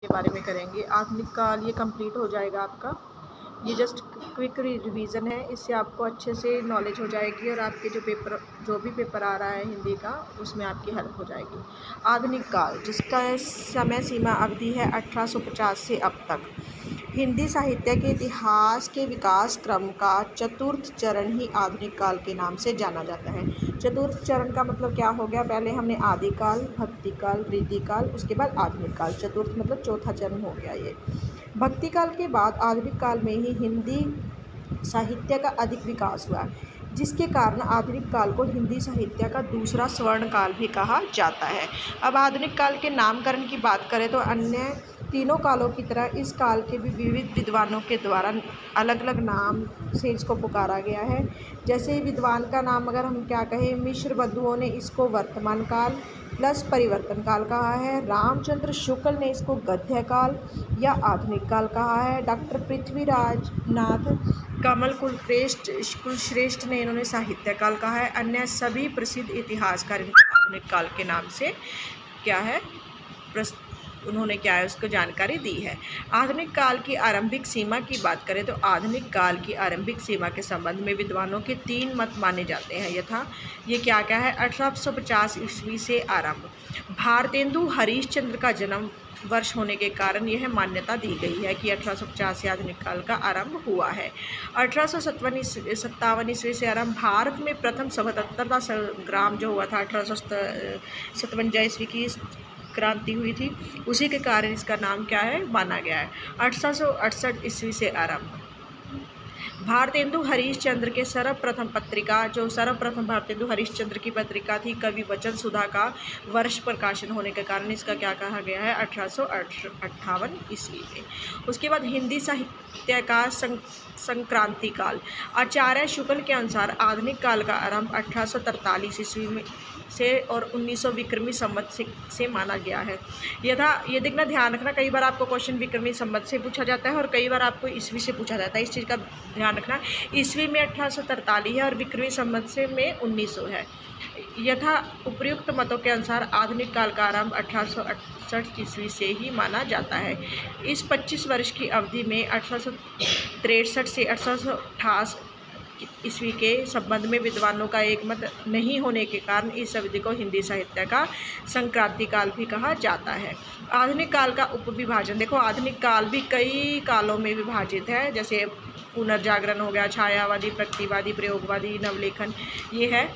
के बारे में करेंगे। आधुनिक काल ये कंप्लीट हो जाएगा आपका। ये जस्ट क्विक रिवीजन है, इससे आपको अच्छे से नॉलेज हो जाएगी और आपके जो भी पेपर आ रहा है हिंदी का उसमें आपकी हेल्प हो जाएगी। आधुनिक काल जिसका समय सीमा अवधि है 1850 से अब तक, हिंदी साहित्य के इतिहास के विकास क्रम का चतुर्थ चरण ही आधुनिक काल के नाम से जाना जाता है। चतुर्थ चरण का मतलब क्या हो गया? पहले हमने आदिकाल, भक्ति काल, रीति काल, उसके बाद आधुनिक काल। चतुर्थ मतलब चौथा चरण हो गया ये। भक्ति काल के बाद आधुनिक काल में ही हिंदी साहित्य का अधिक विकास हुआ, जिसके कारण आधुनिक काल को हिंदी साहित्य का दूसरा स्वर्ण काल भी कहा जाता है। अब आधुनिक काल के नामकरण की बात करें तो अन्य तीनों कालों की तरह इस काल के भी विविध विद्वानों के द्वारा अलग अलग नाम से इसको पुकारा गया है। जैसे विद्वान का नाम अगर हम क्या कहें, मिश्र बंधुओं ने इसको वर्तमान काल प्लस परिवर्तन काल कहा है। रामचंद्र शुक्ल ने इसको गद्य काल या आधुनिक काल कहा है। डॉक्टर पृथ्वीराज नाथ कमल कुलश्रेष्ठ ने इन्होंने साहित्य काल कहा है। अन्य सभी प्रसिद्ध इतिहासकार आधुनिक काल के नाम से क्या है उन्होंने क्या है उसको जानकारी दी है। आधुनिक काल की आरंभिक सीमा की बात करें तो आधुनिक काल की आरंभिक सीमा के संबंध में विद्वानों के 3 मत माने जाते हैं। यथा ये क्या है? 1850 ईस्वी से आरंभ। भारतेंदु हरिश्चंद्र का जन्म वर्ष होने के कारण यह मान्यता दी गई है कि 1850 से आधुनिक काल का आरंभ हुआ है। 1857 ईस्वी से आरंभ। भारत में प्रथम स्वतंत्रता संग्राम जो हुआ था 1857 ईस्वी की क्रांति हुई थी, उसी के कारण इसका नाम क्या है माना गया है। 1868 ईस्वी से आरंभ। भारतेंदु हरिश्चंद्र के सर्वप्रथम पत्रिका, जो सर्वप्रथम भारतेंदु हरिश्चंद्र की पत्रिका थी कवि वचन सुधा का वर्ष प्रकाशन होने के कारण इसका क्या कहा गया है? 1858 ईस्वी में। उसके बाद हिंदी साहित्य का संक्रांति काल। आचार्य शुक्ल के अनुसार आधुनिक काल का आरंभ 1843 ईस्वी में से और 1900 विक्रमी संवत से माना गया है। ये देखना ध्यान रखना, कई बार आपको क्वेश्चन विक्रमी संवत से पूछा जाता है और कई बार आपको ईस्वी से पूछा जाता है। इस चीज़ का ध्यान रखना, ईस्वी में 1843 है और विक्रमी संवत से में 1900 है। यथा उपर्युक्त मतों के अनुसार आधुनिक काल का आरंभ 1868 ईस्वी से ही माना जाता है। इस 25 वर्ष की अवधि में 1863 से 1868 ईस्वी के संबंध में विद्वानों का एक मत नहीं होने के कारण इस अवधि को हिंदी साहित्य का संक्रांति काल भी कहा जाता है। आधुनिक काल का उपविभाजन देखो, आधुनिक काल भी कई कालों में विभाजित है, जैसे पुनर्जागरण हो गया, छायावादी, प्रगतिवादी, प्रयोगवादी, नवलेखन, ये है।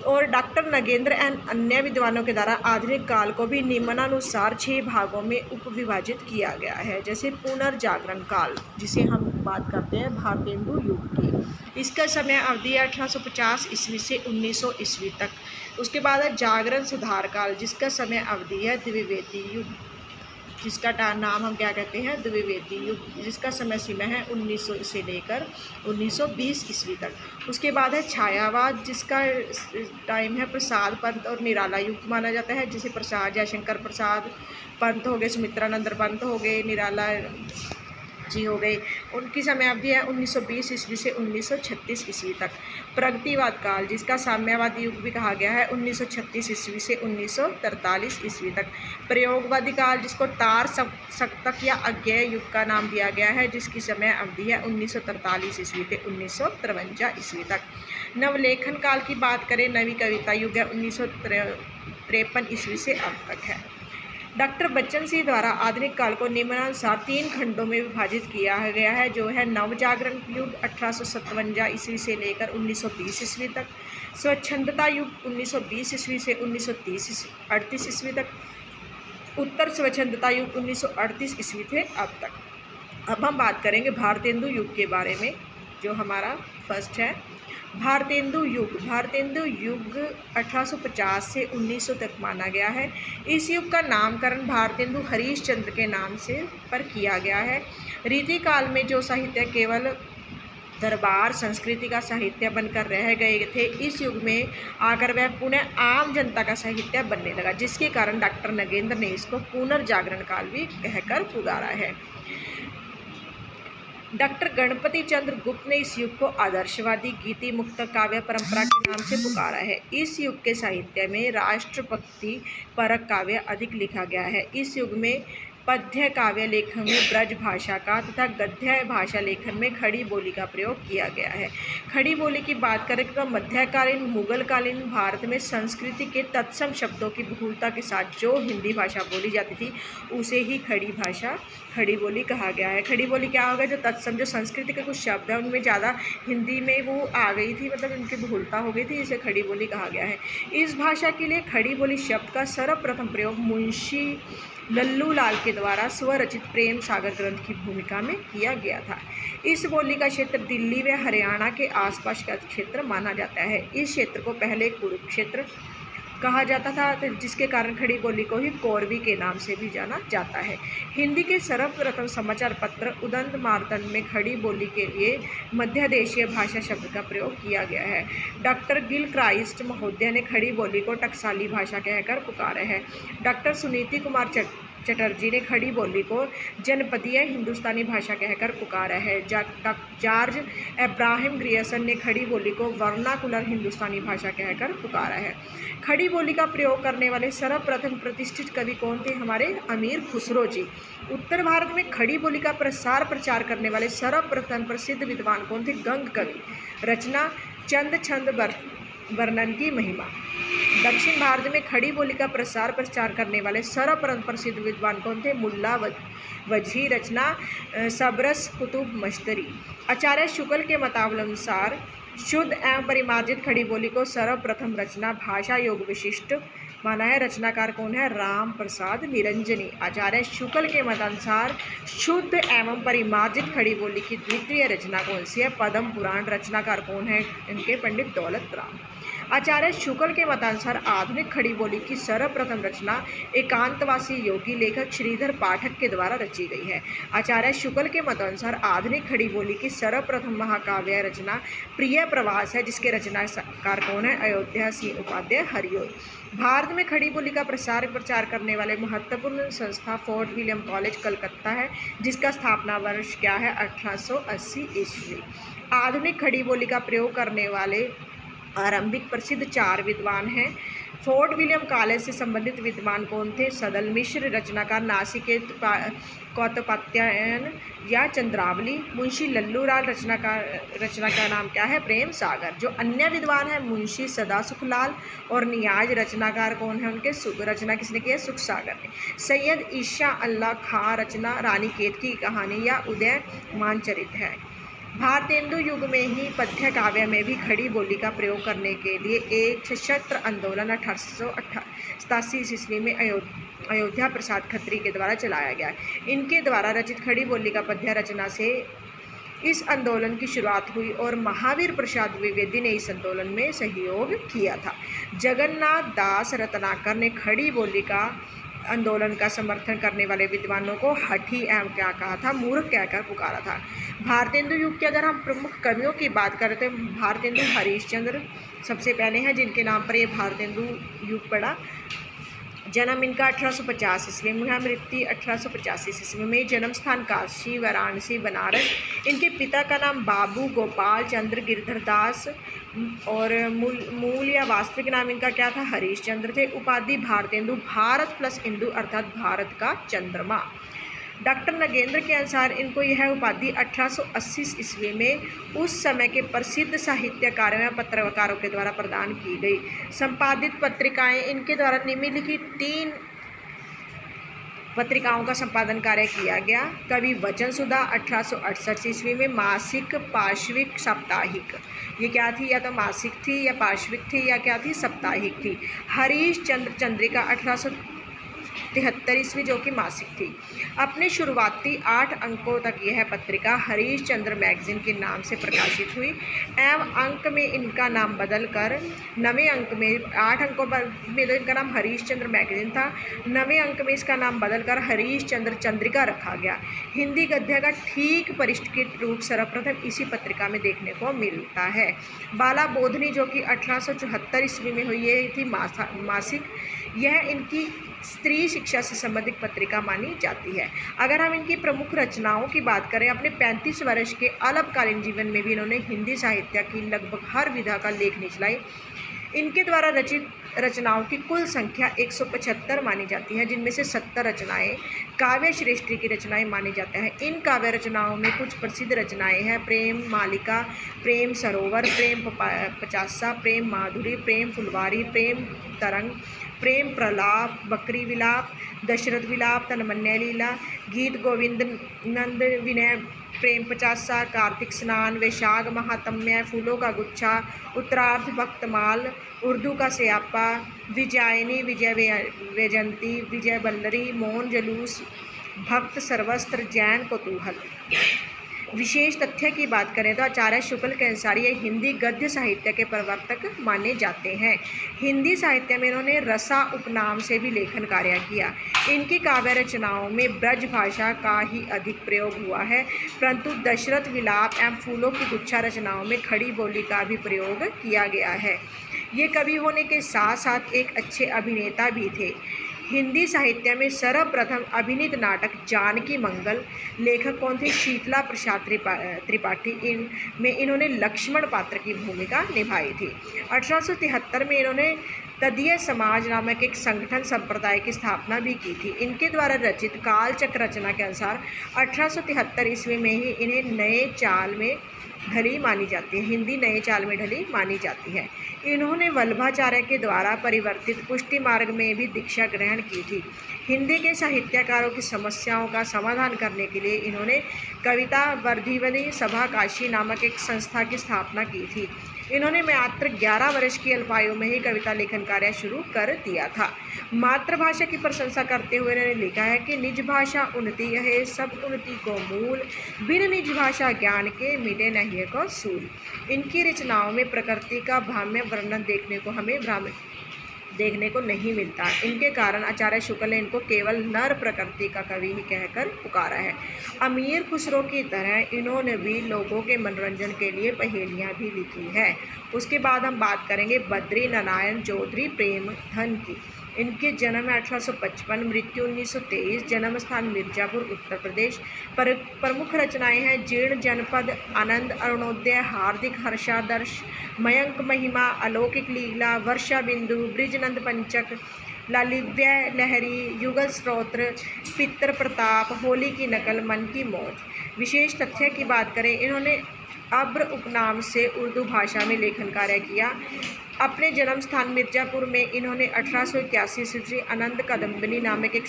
और डॉक्टर नगेंद्र एवं अन्य विद्वानों के द्वारा आधुनिक काल को भी निम्नानुसार 6 भागों में उपविभाजित किया गया है। जैसे पुनर्जागरण काल, जिसे हम बात करते हैं भारतेंदु युग की, इसका समय अवधि 1850 ईस्वी से 1900 ईस्वी तक। उसके बाद है जागरण सुधार काल, जिसका समय अवधि है द्विवेदी युग, जिसका नाम हम क्या कहते हैं? द्विवेदी युग, जिसका समय सीमा है 1900 से लेकर 1920 ईस्वी तक। उसके बाद है छायावाद, जिसका टाइम है प्रसाद पंत और निराला युग माना जाता है। जैसे प्रसाद जयशंकर प्रसाद पंत हो गए, सुमित्रानंद पंत हो गए, निराला जी हो गए, उनकी समय अवधि है 1920 ईस्वी से 1936 ईस्वी तक। प्रगतिवाद काल, जिसका साम्यवादी युग भी कहा गया है, 1936 ईस्वी से 1943 ईस्वी तक। प्रयोगवादी काल, जिसको तार सप्तक या अज्ञेय युग का नाम दिया गया है, जिसकी समय अवधि है 1943 ईस्वी से 1953 ईस्वी तक। नवलेखन काल की बात करें, नवी कविता युग है 1953 ईस्वी से अब तक है। डॉक्टर बच्चन सिंह द्वारा आधुनिक काल को निम्नानुसार 3 खंडों में विभाजित किया गया है, जो है नवजागरण युग 1857 ईस्वी से लेकर 1920 ईस्वी तक, स्वच्छंदता युग 1920 ईस्वी से 1938 ईस्वी तक, उत्तर स्वच्छंदता युग 1938 ईस्वी से अब तक। अब हम बात करेंगे भारतेंदु युग के बारे में, जो हमारा फर्स्ट है भारतेंदु युग। भारतेंदु युग 1850 से 1900 तक माना गया है। इस युग का नामकरण भारतेंदु हरिश्चंद्र के नाम से पर किया गया है। रीति काल में जो साहित्य केवल दरबार संस्कृति का साहित्य बनकर रह गए थे, इस युग में आकर वह पुनः आम जनता का साहित्य बनने लगा, जिसके कारण डॉक्टर नगेंद्र ने इसको पुनर्जागरण काल भी कहकर पुकारा है। डॉक्टर गणपति चंद्र गुप्त ने इस युग को आदर्शवादी गीति मुक्त काव्य परंपरा के नाम से पुकारा है। इस युग के साहित्य में राष्ट्रभक्ति परक काव्य अधिक लिखा गया है। इस युग में पद्य काव्य लेखन में ब्रज भाषा का तथा गद्य भाषा लेखन में खड़ी बोली का प्रयोग किया गया है। खड़ी बोली की बात करें तो मध्यकालीन मुगलकालीन भारत में संस्कृति के तत्सम शब्दों की बहुलता के साथ जो हिंदी भाषा बोली जाती थी उसे ही खड़ी बोली कहा गया है। खड़ी बोली क्या होगा, जो तत्सम जो संस्कृति के कुछ शब्द हैं उनमें ज़्यादा हिंदी में वो आ गई थी, मतलब उनकी बहुलता हो गई थी, इसे खड़ी बोली कहा गया है। इस भाषा के लिए खड़ी बोली शब्द का सर्वप्रथम प्रयोग मुंशी लल्लू लाल के द्वारा स्वरचित प्रेम सागर ग्रंथ की भूमिका में किया गया था। इस बोली का क्षेत्र दिल्ली व हरियाणा के आसपास का क्षेत्र माना जाता है। इस क्षेत्र को पहले कुरुक्षेत्र कहा जाता था, जिसके कारण खड़ी बोली को ही कौरवी के नाम से भी जाना जाता है। हिंदी के सर्वप्रथम समाचार पत्र उदंत मार्तंड में खड़ी बोली के लिए मध्य देशीय भाषा शब्द का प्रयोग किया गया है। डॉक्टर गिल क्राइस्ट महोदय ने खड़ी बोली को टकसाली भाषा कहकर पुकारा है। डॉक्टर सुनीति कुमार चटर्जी ने खड़ी बोली को जनपदीय हिंदुस्तानी भाषा कहकर पुकारा है। जॉर्ज अब्राहम ग्रियर्सन ने खड़ी बोली को वर्नाकुलर हिंदुस्तानी भाषा कहकर पुकारा है। खड़ी बोली का प्रयोग करने वाले सर्वप्रथम प्रतिष्ठित कवि कौन थे? हमारे अमीर खुसरो जी। उत्तर भारत में खड़ी बोली का प्रचार करने वाले सर्वप्रथम प्रसिद्ध विद्वान कौन थे? गंग कवि। रचना चंद छंद वर्णन की महिमा। दक्षिण भारत में खड़ी बोली का प्रचार करने वाले सर्वप्रथम प्रसिद्ध विद्वान कौन थे? मुल्ला वजही। रचना सबरस कुतुब मश्तरी। आचार्य शुक्ल के मतानुसार शुद्ध एवं परिमार्जित खड़ी बोली को सर्वप्रथम रचना भाषा योग विशिष्ट माना है। रचनाकार कौन है? राम प्रसाद निरंजनी। आचार्य शुक्ल के मतानुसार शुद्ध एवं परिमार्जित खड़ी बोली की द्वितीय रचना कौन सी है? पद्म पुराण। रचनाकार कौन है इनके? पंडित दौलत राम। आचार्य शुक्ल के मतानुसार आधुनिक खड़ी बोली की सर्वप्रथम रचना एकांतवासी योगी लेखक श्रीधर पाठक के द्वारा रची गई है। आचार्य शुक्ल के मतानुसार आधुनिक खड़ी बोली की सर्वप्रथम महाकाव्य रचना प्रिय प्रवास है, जिसके रचनाकार कौन है? अयोध्या सिंह उपाध्याय हरिओ। भारत में खड़ी बोली का प्रचार करने वाले महत्वपूर्ण संस्था फोर्ट विलियम कॉलेज कलकत्ता है, जिसका स्थापना वर्ष क्या है? 1880 ईस्वी। आधुनिक खड़ी बोली का प्रयोग करने वाले आरंभिक प्रसिद्ध 4 विद्वान हैं। फोर्ट विलियम कॉलेज से संबंधित विद्वान कौन थे? सदल मिश्र। रचनाकार नासिकेत कौतपात्यायन या चंद्रावली। मुंशी लल्लूलाल। रचना का नाम क्या है? प्रेम सागर। जो अन्य विद्वान है मुंशी सदासुखलाल और नियाज। रचनाकार कौन है उनके? रचना किसने की है? सुख सागर ने। सैयद ईशा अल्लाह खां। रचना रानी केत की कहानी या उदय मानचरित है। भारतेंदु युग में ही पद्य काव्य में भी खड़ी बोली का प्रयोग करने के लिए एक सशस्त्र आंदोलन 1887 ईस्वी में अयोध्या प्रसाद खत्री के द्वारा चलाया गया। इनके द्वारा रचित खड़ी बोली का पद्य रचना से इस आंदोलन की शुरुआत हुई और महावीर प्रसाद द्विवेदी ने इस आंदोलन में सहयोग किया था। जगन्नाथ दास रत्नाकर ने खड़ी बोली का आंदोलन का समर्थन करने वाले विद्वानों को हठी एवं क्या कहा था? मूर्ख कहकर पुकारा था। भारतेंदु युग के अगर हम प्रमुख कवियों की बात करें तो भारतेंदु हरिश्चंद्र सबसे पहले हैं, जिनके नाम पर ये भारतेंदु युग पड़ा। जन्म इनका 1850 ईस्वी में, मृत्यु 1885 ईस्वी में। जन्म स्थान काशी, वाराणसी, बनारस। इनके पिता का नाम बाबू गोपाल चंद्र गिरधर दास और मूल या वास्तविक नाम इनका क्या था? हरिश्चंद्र थे। उपाधि भारतेंदु, भारत प्लस इंदु अर्थात भारत का चंद्रमा। डॉक्टर नगेंद्र के अनुसार इनको यह उपाधि 1880 ईस्वी में उस समय के प्रसिद्ध साहित्यकारों या पत्रकारों के द्वारा प्रदान की गई। संपादित पत्रिकाएं इनके द्वारा निम्नलिखित 3 पत्रिकाओं का संपादन कार्य किया गया। कवि वचन सुधा 1868 ईस्वी में। मासिक, पार्श्विक, साप्ताहिक। ये क्या थी? या तो मासिक थी या पार्श्विक थी या क्या थी? साप्ताहिक थी। हरीश चंद्र चंद्रिका 1873 ईस्वी जो कि मासिक थी। अपने शुरुआती 8 अंकों तक यह पत्रिका हरीश चंद्र मैगजीन के नाम से प्रकाशित हुई एवं अंक में इनका नाम बदलकर 9वें अंक में 8 अंकों में तो इनका नाम हरीश चंद्र मैगजीन था, 9वें अंक में इसका नाम बदलकर हरीश चंद्र चंद्रिका रखा गया। हिंदी गद्य का ठीक परिष्कृत रूप सर्वप्रथम इसी पत्रिका में देखने को मिलता है। बाला बोधनी जो कि 1874 ईस्वी में हुई ये थी मासिक। यह इनकी स्त्री शिक्षा से संबंधित पत्रिका मानी जाती है। अगर हम इनकी प्रमुख रचनाओं की बात करें, अपने 35 वर्ष के अल्पकालीन जीवन में भी इन्होंने हिंदी साहित्य की लगभग हर विधा का लेख निचलाई। इनके द्वारा रचित रचनाओं की कुल संख्या 175 मानी जाती है, जिनमें से 70 रचनाएं काव्य श्रेष्ठी की रचनाएं मानी जाते हैं। इन काव्य रचनाओं में कुछ प्रसिद्ध रचनाएं हैं: प्रेम मालिका, प्रेम सरोवर, प्रेम पचासा, प्रेम माधुरी, प्रेम फुलवारी, प्रेम तरंग, प्रेम प्रलाप, बकरी विलाप, दशरथ विलाप, तन्मन्य लीला, गीत गोविंद नंद विनय, प्रेम पचासा, कार्तिक स्नान, वैशाख महात्म्य, फूलों का गुच्छा, उत्तरार्ध, भक्तमाल, उर्दू का स्यापा, विजयायनी, विजय वैजयंती, विजय बल्लरी, मौन जलूस, भक्त सर्वस्त्र, जैन कौतूहल। विशेष तथ्य की बात करें तो आचार्य शुक्ल के अनुसार ये हिंदी गद्य साहित्य के प्रवर्तक माने जाते हैं। हिंदी साहित्य में इन्होंने रसा उपनाम से भी लेखन कार्य किया। इनकी काव्य रचनाओं में ब्रज भाषा का ही अधिक प्रयोग हुआ है, परंतु दशरथ विलाप एवं फूलों की गुच्छा रचनाओं में खड़ी बोली का भी प्रयोग किया गया है। ये कवि होने के साथ साथ एक अच्छे अभिनेता भी थे। हिंदी साहित्य में सर्वप्रथम अभिनीत नाटक जानकी मंगल लेखक कौन थे? शीतला प्रसाद त्रिपाठी। इन्होंने लक्ष्मण पात्र की भूमिका निभाई थी। 1873 में इन्होंने तदीय समाज नामक एक संगठन संप्रदाय की स्थापना भी की थी। इनके द्वारा रचित कालचक्र रचना के अनुसार 1873 ईस्वी में ही इन्हें नए चाल में ढली मानी जाती है, हिंदी नए चाल में ढली मानी जाती है। इन्होंने वल्लभाचार्य के द्वारा परिवर्तित पुष्टि मार्ग में भी दीक्षा ग्रहण की थी। हिंदी के साहित्यकारों की समस्याओं का समाधान करने के लिए इन्होंने कविता वर्धिवनी सभा काशी नामक एक संस्था की स्थापना की थी। इन्होंने मात्र 11 वर्ष की अल्पायु में ही कविता लेखन कार्य शुरू कर दिया था। मातृभाषा की प्रशंसा करते हुए इन्होंने लिखा है कि निज भाषा उन्नति है, सब उन्नति को मूल, बिन निज भाषा ज्ञान के मिटे नहीं को सूल। इनकी रचनाओं में प्रकृति का भ्राम्य वर्णन देखने को नहीं मिलता। इनके कारण आचार्य शुक्ल ने इनको केवल नर प्रकृति का कवि ही कहकर पुकारा है। अमीर खुसरो की तरह इन्होंने भी लोगों के मनोरंजन के लिए पहेलियां भी लिखी है। उसके बाद हम बात करेंगे बद्री नारायण चौधरी प्रेमधन की। इनके जन्म 1855, मृत्यु 1923, जन्म स्थान मिर्जापुर उत्तर प्रदेश। प्रमुख रचनाएं हैं जीर्ण जनपद, आनंद अरुणोदय, हार्दिक हर्षादर्श, मयंक महिमा, अलौकिक लीला, वर्षा बिंदु, ब्रिजनंद पंचक, लालिव्य लहरी, युगल स्तोत्र, पितर प्रताप, होली की नकल, मन की मौज। विशेष तथ्य की बात करें, इन्होंने अब्र उपनाम से उर्दू भाषा में लेखन कार्य किया। अपने जन्म स्थान मिर्जापुर में इन्होंने 1881 ईस्वी आनंद कदम्बिनी नामक एक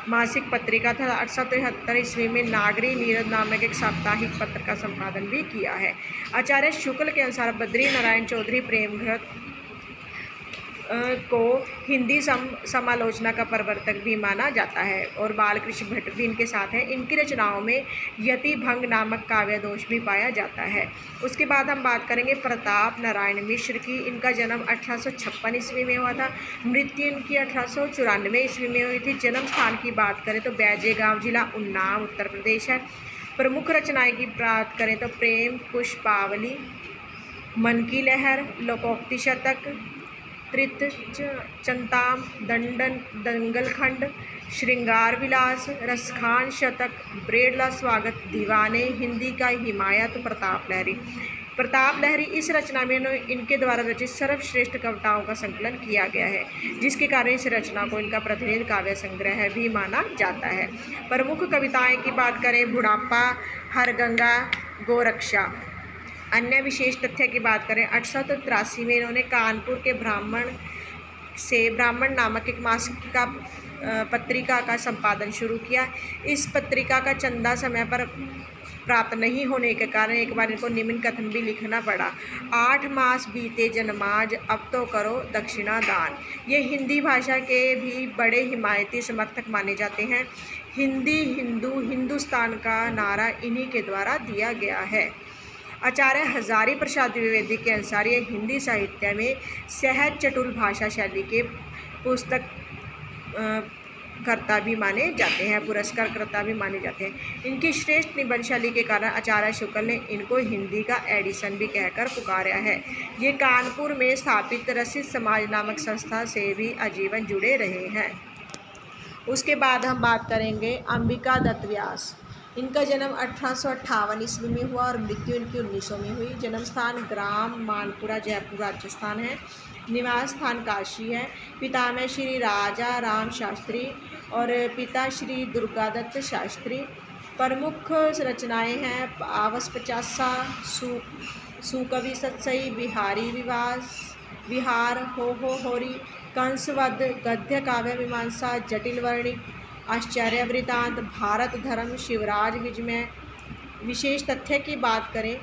मासिक पत्रिका तथा 1873 ईस्वी में नागरी नीरद नामक एक साप्ताहिक पत्र का संपादन भी किया है। आचार्य शुक्ल के अनुसार बद्री नारायण चौधरी प्रेमधन को हिंदी समालोचना का प्रवर्तक भी माना जाता है और बालकृष्ण भट्ट भी इनके साथ हैं। इनकी रचनाओं में यति भंग नामक काव्य दोष भी पाया जाता है। उसके बाद हम बात करेंगे प्रताप नारायण मिश्र की। इनका जन्म 1856 ईस्वी में हुआ था, मृत्यु इनकी 1894 ईस्वी में हुई थी। जन्म स्थान की बात करें तो बैजे गाँव, जिला उन्नाव, उत्तर प्रदेश है। प्रमुख रचनाएँ की बात करें तो प्रेम पुष्पावली, मन की लहर, लोकोक्ति शतक, त्रित चंताम, दंडन दंगलखंड, श्रृंगार विलास, रसखान शतक, ब्रेडला स्वागत, दीवाने, हिंदी का हिमायत, प्रताप लहरी। इस रचना में इनके द्वारा रचित सर्वश्रेष्ठ कविताओं का संकलन किया गया है, जिसके कारण इस रचना को इनका प्रतिनिधि काव्य संग्रह भी माना जाता है। प्रमुख कविताएं की बात करें बुढ़ापा, हरगंगा, गोरक्षा। अन्य विशेष तथ्य की बात करें 1883 में इन्होंने कानपुर के ब्राह्मण नामक एक मासिक का पत्रिका का संपादन शुरू किया। इस पत्रिका का चंदा समय पर प्राप्त नहीं होने के कारण एक बार इनको निम्न कथन भी लिखना पड़ा: 8 मास बीते जन्माज, अब तो करो दक्षिणा दान। ये हिंदी भाषा के भी बड़े हिमायती समर्थक माने जाते हैं। हिंदी हिंदू हिंदुस्तान का नारा इन्हीं के द्वारा दिया गया है। आचार्य हजारी प्रसाद द्विवेदी के अनुसार ये हिंदी साहित्य में सहज चटुल भाषा शैली के पुस्तक कर्ता भी माने जाते हैं, पुरस्कार कर्ता भी माने जाते हैं। इनकी श्रेष्ठ निबंध शैली के कारण आचार्य शुक्ल ने इनको हिंदी का एडिसन भी कहकर पुकारा है। ये कानपुर में स्थापित रसिक समाज नामक संस्था से भी आजीवन जुड़े रहे हैं। उसके बाद हम बात करेंगे अंबिका दत्त व्यास। इनका जन्म 1858 ईस्वी में हुआ और मृत्यु इनकी 1900 में हुई। जन्म स्थान ग्राम मानपुरा, जयपुर, राजस्थान है। निवास स्थान काशी है। पिता में श्री राजा राम शास्त्री और पिता श्री दुर्गादत्त शास्त्री। प्रमुख रचनाएं हैं आवस पचासा, सुकवि सत्सई, बिहारी विहार, हो होरी, कंसवध, गद्य काव्य मीमांसा, जटिल वर्णिक, आश्चर्य वृतांत, भारत धर्म, शिवराज विजय। विशेष तथ्य की बात करें,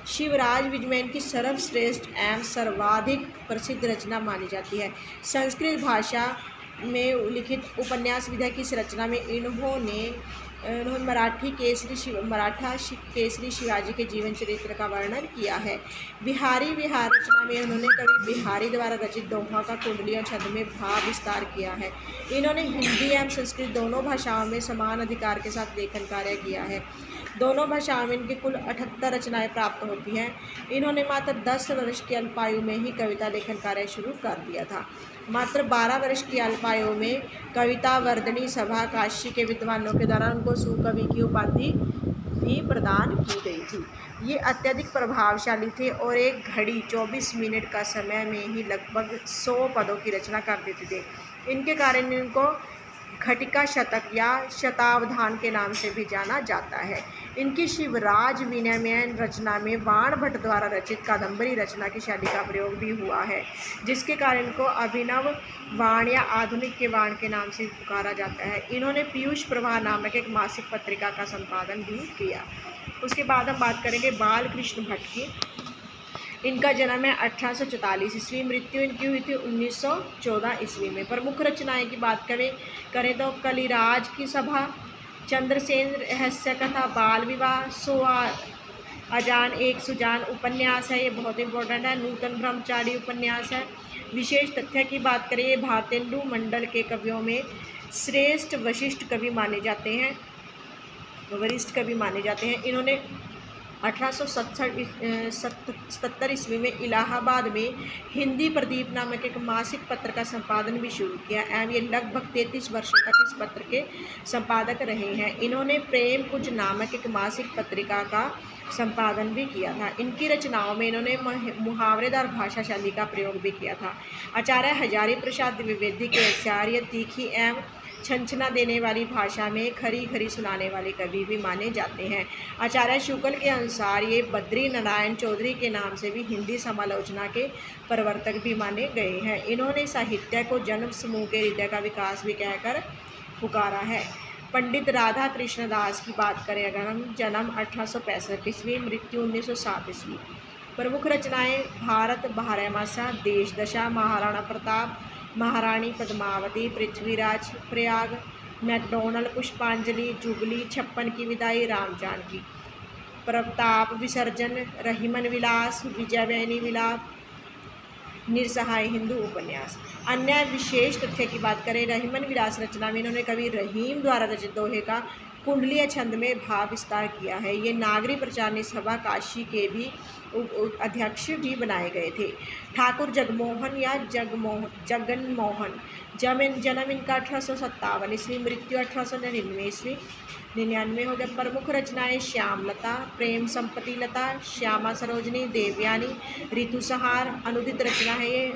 शिवराज विजय की सर्वश्रेष्ठ एवं सर्वाधिक प्रसिद्ध रचना मानी जाती है। संस्कृत भाषा में लिखित उपन्यास विधा की इस रचना में इन्होंने मराठा केसरी शिवाजी के जीवन चरित्र का वर्णन किया है। बिहारी विहार रचना में उन्होंने कवि बिहारी द्वारा रचित दोहा का कुंडली और छंद में भाव विस्तार किया है। इन्होंने हिंदी एवं संस्कृत दोनों भाषाओं में समान अधिकार के साथ लेखन कार्य किया है। दोनों भाषाओं में इनके कुल 78 रचनाएं प्राप्त होती हैं। इन्होंने मात्र 10 वर्ष की अल्पायु में ही कविता लेखन कार्य शुरू कर दिया था। मात्र 12 वर्ष की अल्पायु में कविता वर्धनी सभा काशी के विद्वानों के द्वारा उनको सुकवि की उपाधि भी प्रदान की गई थी। ये अत्यधिक प्रभावशाली थे और एक घड़ी 24 मिनट का समय में ही लगभग 100 पदों की रचना कर देते थे। इनके कारण इनको घटिका शतक या शतावधान के नाम से भी जाना जाता है। इनकी शिवराज विनयन रचना में वाण भट्ट द्वारा रचित कादंबरी रचना की शैली का प्रयोग भी हुआ है, जिसके कारण इनको अभिनव वाण या आधुनिक के वाण के नाम से पुकारा जाता है। इन्होंने पीयूष प्रवाह नामक एक मासिक पत्रिका का संपादन भी किया। उसके बाद हम बात करेंगे बाल कृष्ण भट्ट की। इनका जन्म है 1844 ईस्वी, मृत्यु इनकी हुई थी 1914 ईस्वी में। प्रमुख रचनाएं की बात करें तो कलिराज की सभा, चंद्रसेन रहस्य कथा, बाल विवाह, अजान एक सुजान उपन्यास है, ये बहुत इंपॉर्टेंट है। नूतन ब्रह्मचारी उपन्यास है। विशेष तथ्य की बात करें, ये भारतेंदु मंडल के कवियों में श्रेष्ठ वरिष्ठ कवि माने जाते हैं। इन्होंने 1870 ईस्वी में इलाहाबाद में हिंदी प्रदीप नामक एक मासिक पत्र का संपादन भी शुरू किया एवं ये लगभग 33 वर्षों तक इस पत्र के संपादक रहे हैं। इन्होंने प्रेम कुंज नामक एक मासिक पत्रिका का संपादन भी किया था। इनकी रचनाओं में इन्होंने मुहावरेदार भाषा शैली का प्रयोग भी किया था। आचार्य हजारी प्रसाद द्विवेदी के अनुसार ये तीखी एवं छंछना देने वाली भाषा में खरी खरी सुनाने वाले कवि भी माने जाते हैं। आचार्य शुक्ल के अनुसार ये बद्री नारायण चौधरी के नाम से भी हिंदी समालोचना के प्रवर्तक भी माने गए हैं। इन्होंने साहित्य को जन्म समूह के हृदय का विकास भी कहकर पुकारा है। पंडित राधा कृष्ण दास की बात करें अगर हम, जन्म 1865 ईस्वी, मृत्यु 1907 ईस्वी। प्रमुख रचनाएं भारत बारहमासा, देश दशा, महाराणा प्रताप, महारानी पद्मावती, पृथ्वीराज, प्रयाग, मैकडोनल्ड, पुष्पांजलि, जुबली, 56 की विदाई, राम जानकी, प्रताप विसर्जन, रहीमन विलास, विजयवैनी विलाप, निरसहाय हिंदू उपन्यास। अन्य विशेष तथ्य की बात करें, रहीमन विलास रचना में इन्होंने कवि रहीम द्वारा रचित दोहे का कुंडलीय छंद में भाव विस्तार किया है। ये नागरी प्रचारणी सभा काशी के भी अध्यक्ष भी बनाए गए थे। ठाकुर जगमोहन या जगनमोहन, जन्म इनका 1857 ईस्वी, मृत्यु 1899 99 हो गया। प्रमुख रचनाएं श्यामलता, प्रेम संपत्ति लता, श्यामा सरोजनी, देवयानी, ऋतुसंहार। अनुदित रचना है ये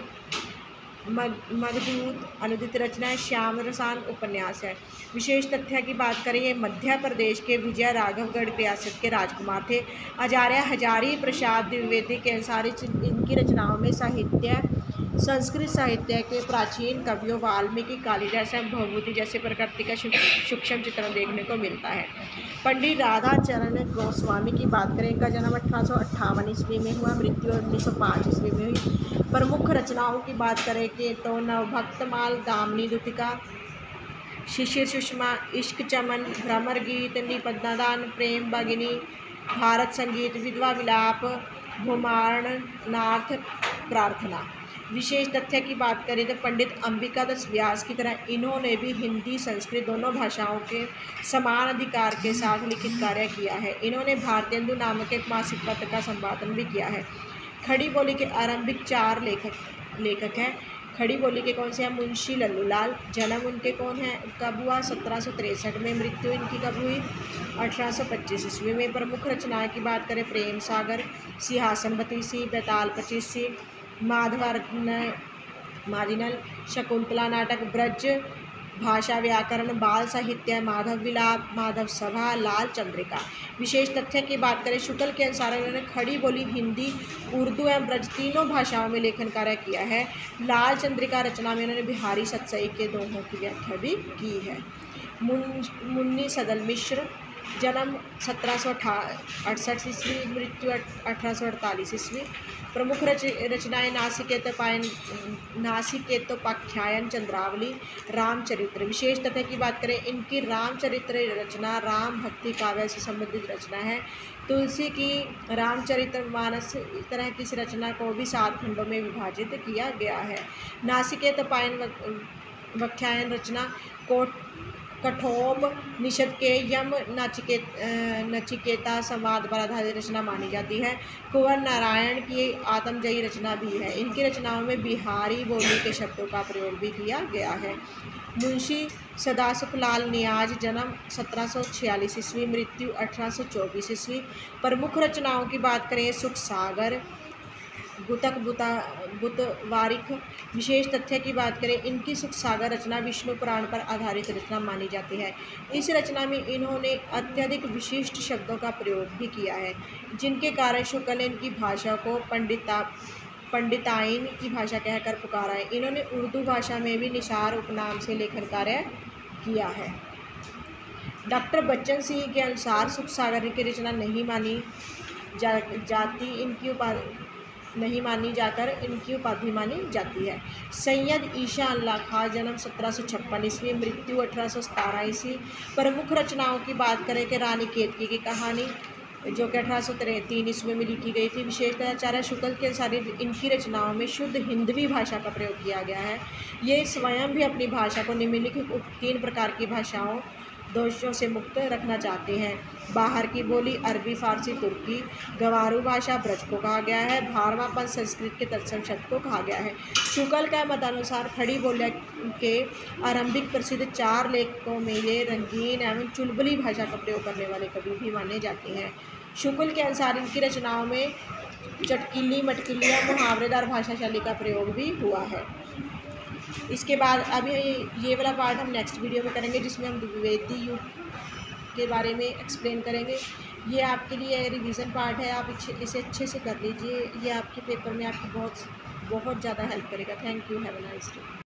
मगधूत। अनुदित रचना है श्याम रसान उपन्यास है। विशेष तथ्य की बात करें, ये मध्य प्रदेश के विजय राघवगढ़ रियासत के राजकुमार थे। आचार्य हजारी प्रसाद द्विवेदी के अनुसार इनकी रचनाओं में संस्कृत साहित्य के प्राचीन कवियों वाल्मीकि, कालिदास एवं भवभूति जैसे प्रकृति का सूक्ष्म चित्रण देखने को मिलता है। पंडित राधा चरण गोस्वामी की बात करें, इनका जन्म 1858 ईस्वी में हुआ, मृत्यु 1905 ईस्वी में हुई। प्रमुख रचनाओं की बात करें कि तो नवभक्तमाल, दामिनी दुतिका, शिशिर सुषमा, इश्क चमन, भ्रमर गीत, निपदान, प्रेम भगिनी, भारत संगीत, विधवा विलाप, भूमारनाथ प्रार्थना। विशेष तथ्य की बात करें तो पंडित अंबिका दास व्यास की तरह इन्होंने भी हिंदी संस्कृत दोनों भाषाओं के समान अधिकार के साथ लिखित कार्य किया है। इन्होंने भारतेंदु नामक एक मासिक पत्र का संपादन भी किया है। खड़ी बोली के आरंभिक 4 लेखक हैं। खड़ी बोली के कौन से हैं? मुंशी लल्लूलाल। जन्म उनके कौन है, कब हुआ? 1763 में। मृत्यु इनकी कब हुई? 1825 ईस्वी में। प्रमुख रचनाएं की बात करें, प्रेम सागर, सिंहासन बतीसी, बैताल 25सी, मार्जिनल, शकुंतला नाटक, ब्रज भाषा व्याकरण, बाल साहित्य, माधव विलाप, माधव सभा, लाल चंद्रिका। विशेष तथ्य की बात करें, शुक्ल के अनुसार उन्होंने खड़ी बोली, हिंदी, उर्दू एवं ब्रज तीनों भाषाओं में लेखन कार्य किया है। लाल चंद्रिका रचना में उन्होंने बिहारी सतसई के दोहों की व्याख्या भी की है। मुन्नी सदल मिश्र, जन्म 1768 ईस्वी, मृत्यु 1848 ईस्वी। प्रमुख रचनाएं नासिकेतोपाख्यान, चंद्रावली, रामचरित्र। विशेष तथ्य की बात करें, इनकी रामचरित्र रचना राम भक्ति काव्य से संबंधित रचना है। तुलसी की रामचरितमानस इस तरह की इस रचना को भी 7 खंडों में विभाजित किया गया है। नासिकेतोपायन व्याख्यान रचना कठोप निषद के यम नचिकेता संवाद पर आधारित रचना मानी जाती है। कुंवर नारायण की आत्मजयी रचना भी है। इनकी रचनाओं में बिहारी बोली के शब्दों का प्रयोग भी किया गया है। मुंशी सदासुखलाल नियाज, जन्म 1746 ईस्वी, मृत्यु 1824 ईस्वी। प्रमुख रचनाओं की बात करें, सुख सागर, गुतक बुतवारिक। विशेष तथ्य की बात करें, इनकी सुख सागर रचना विष्णु पुराण पर आधारित रचना मानी जाती है। इस रचना में इन्होंने अत्यधिक विशिष्ट शब्दों का प्रयोग भी किया है, जिनके कारण शुक्ल ने इनकी भाषा को पंडिताइन की भाषा कहकर पुकारा है। इन्होंने उर्दू भाषा में भी निसार उपनाम से लेखन कार्य किया है। डॉक्टर बच्चन सिंह के अनुसार सुख सागर की रचना नहीं मानी जाकर इनकी उपाधि मानी जाती है। सैयद ईशा अल्लाह खां, जन्म 1756 ईस्वी, मृत्यु 1817 ईस्वी। प्रमुख रचनाओं की बात करें कि रानी केतकी की कहानी, जो कि 1803 ईस्वी में लिखी गई थी। विशेषतः आचार्य शुक्ल के अनुसार इनकी रचनाओं में शुद्ध हिंदवी भाषा का प्रयोग किया गया है। ये स्वयं भी अपनी भाषा को निम्नलिखित 3 प्रकार की भाषाओं दोषों से मुक्त रखना चाहते हैं। बाहर की बोली अरबी, फारसी, तुर्की। गवारू भाषा ब्रज को कहा गया है। भारवापन संस्कृत के तत्सम शब्द को कहा गया है। शुक्ल का मतानुसार खड़ी बोली के आरंभिक प्रसिद्ध 4 लेखकों में ये रंगीन एवं चुलबुली भाषा का प्रयोग करने वाले कवि भी माने जाते हैं। शुक्ल के अनुसार इनकी रचनाओं में चटकीली, मटकीली या मुहावरेदार भाषा शैली का प्रयोग भी हुआ है। इसके बाद अभी ये वाला पार्ट हम नेक्स्ट वीडियो में करेंगे, जिसमें हम द्विवेदी युग के बारे में एक्सप्लेन करेंगे। ये आपके लिए रिवीजन पार्ट है, आप इसे अच्छे से कर लीजिए। ये आपके पेपर में आपकी बहुत ज़्यादा हेल्प करेगा। Thank you, have a nice day.